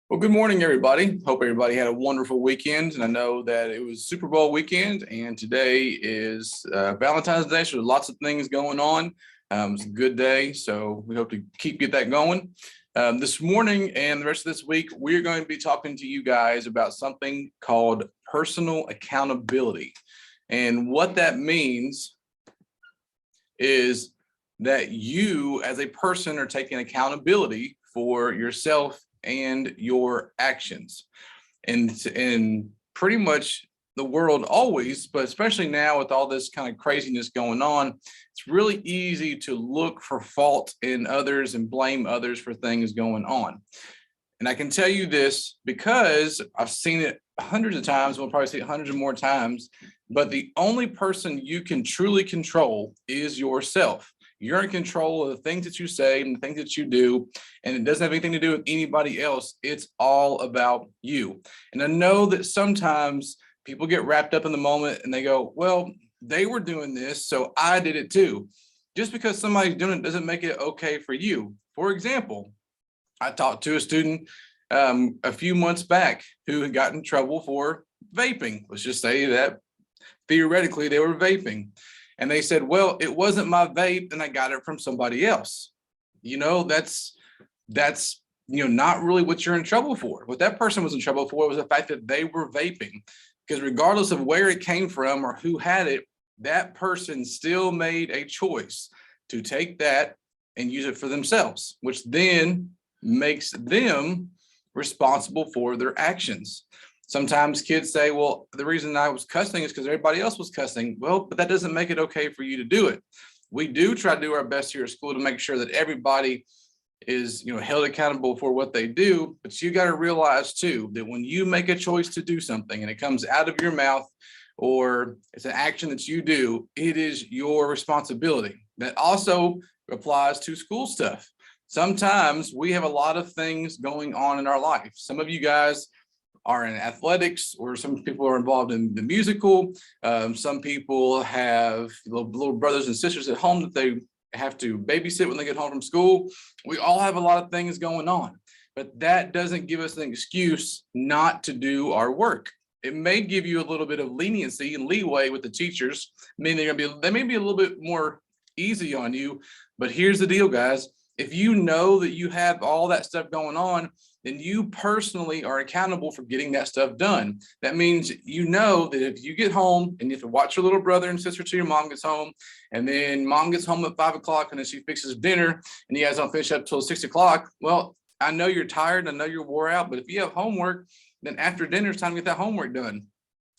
Well, good morning, everybody. Hope everybody had a wonderful weekend. And I know that it was Super Bowl weekend, and today is Valentine's Day. So there's lots of things going on. It's a good day, so we hope to get that going. This morning and the rest of this week, we're going to be talking to you guys about something called personal accountability. And what that means is that you, as a person, are taking accountability for yourself and your actions. And pretty much the world always, but especially now with all this kind of craziness going on, it's really easy to look for fault in others and blame others for things going on. And I can tell you this because I've seen it hundreds of times. We'll probably see it hundreds of more times. But the only person you can truly control is yourself. You're in control of the things that you say and the things that you do, and it doesn't have anything to do with anybody else. It's all about you. And I know that sometimes people get wrapped up in the moment and they go, well, they were doing this, so I did it too. Just because somebody's doing it doesn't make it okay for you. For example, I talked to a student a few months back who had gotten in trouble for vaping. Let's just say that theoretically they were vaping. And they said, well, it wasn't my vape and I got it from somebody else. That's not really what you're in trouble for. What that person was in trouble for was the fact that they were vaping, because regardless of where it came from or who had it, that person still made a choice to take that and use it for themselves, which then makes them responsible for their actions. Sometimes kids say, well, the reason I was cussing is because everybody else was cussing. Well, but that doesn't make it okay for you to do it. We do try to do our best here at school to make sure that everybody is, held accountable for what they do. But you got to realize too, that when you make a choice to do something and it comes out of your mouth, or it's an action that you do, it is your responsibility. That also applies to school stuff. Sometimes we have a lot of things going on in our life. Some of you guys are in athletics, or some people are involved in the musical. Some people have little brothers and sisters at home that they have to babysit when they get home from school. We all have a lot of things going on, but that doesn't give us an excuse not to do our work. It may give you a little bit of leniency and leeway with the teachers. I mean, they may be a little bit more easy on you, but here's the deal, guys. If you know that you have all that stuff going on, then you personally are accountable for getting that stuff done. That means you know that if you get home and you have to watch your little brother and sister till your mom gets home, and then mom gets home at 5 o'clock and then she fixes dinner and you guys don't finish up till 6 o'clock. Well, I know you're tired, I know you're wore out, but if you have homework, then after dinner, it's time to get that homework done.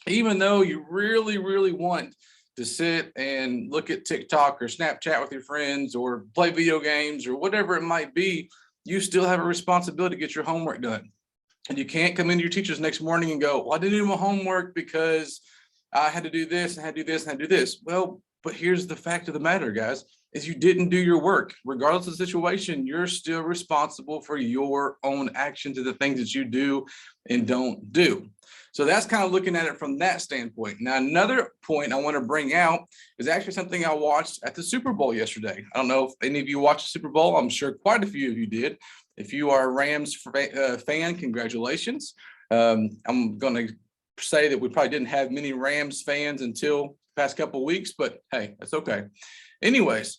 Even though you really, really want to sit and look at TikTok or Snapchat with your friends or play video games or whatever it might be, you still have a responsibility to get your homework done. And you can't come into your teachers next morning and go, well, I didn't do my homework because I had to do this and I had to do this and I had to do this. Well, but here's the fact of the matter, guys, is you didn't do your work. Regardless of the situation, you're still responsible for your own actions and the things that you do and don't do. So that's kind of looking at it from that standpoint. Now, another point I want to bring out is actually something I watched at the Super Bowl yesterday. I don't know if any of you watched the Super Bowl. I'm sure quite a few of you did. If you are a Rams fan, congratulations. I'm going to say that we probably didn't have many Rams fans until the past couple of weeks, but hey, that's okay. Anyways,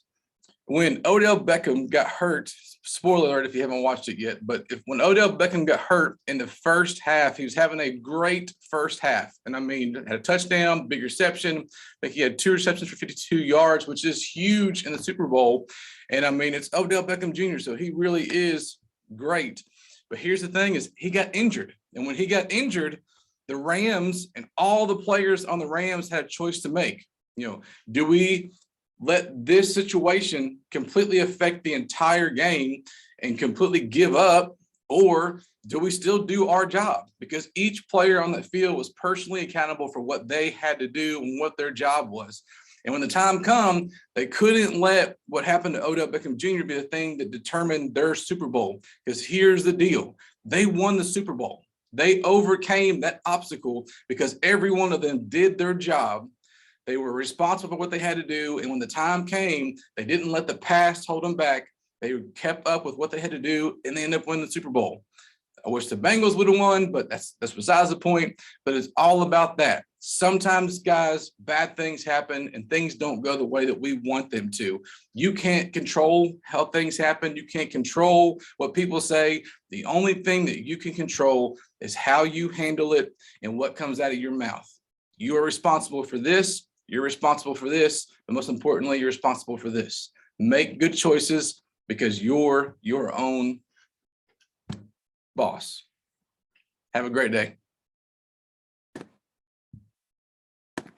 when Odell Beckham got hurt, spoiler alert if you haven't watched it yet, but when Odell Beckham got hurt in the first half, he was having a great first half. And I mean, had a touchdown, big reception. I think he had 2 receptions for 52 yards, which is huge in the Super Bowl. And I mean, it's Odell Beckham Jr., so he really is great. But here's the thing is he got injured. And when he got injured, the Rams and all the players on the Rams had a choice to make. Do we let this situation completely affect the entire game and completely give up, or do we still do our job? Because each player on the field was personally accountable for what they had to do and what their job was. And when the time come, they couldn't let what happened to Odell Beckham Jr. be the thing that determined their Super Bowl. Because here's the deal. They won the Super Bowl. They overcame that obstacle because every one of them did their job. They were responsible for what they had to do. And when the time came, they didn't let the past hold them back. They kept up with what they had to do, and they ended up winning the Super Bowl. I wish the Bengals would have won, but that's besides the point. But it's all about that. Sometimes, guys, bad things happen and things don't go the way that we want them to. You can't control how things happen. You can't control what people say. The only thing that you can control is how you handle it and what comes out of your mouth. You are responsible for this. You're responsible for this. But most importantly, you're responsible for this. Make good choices because you're your own boss. Have a great day.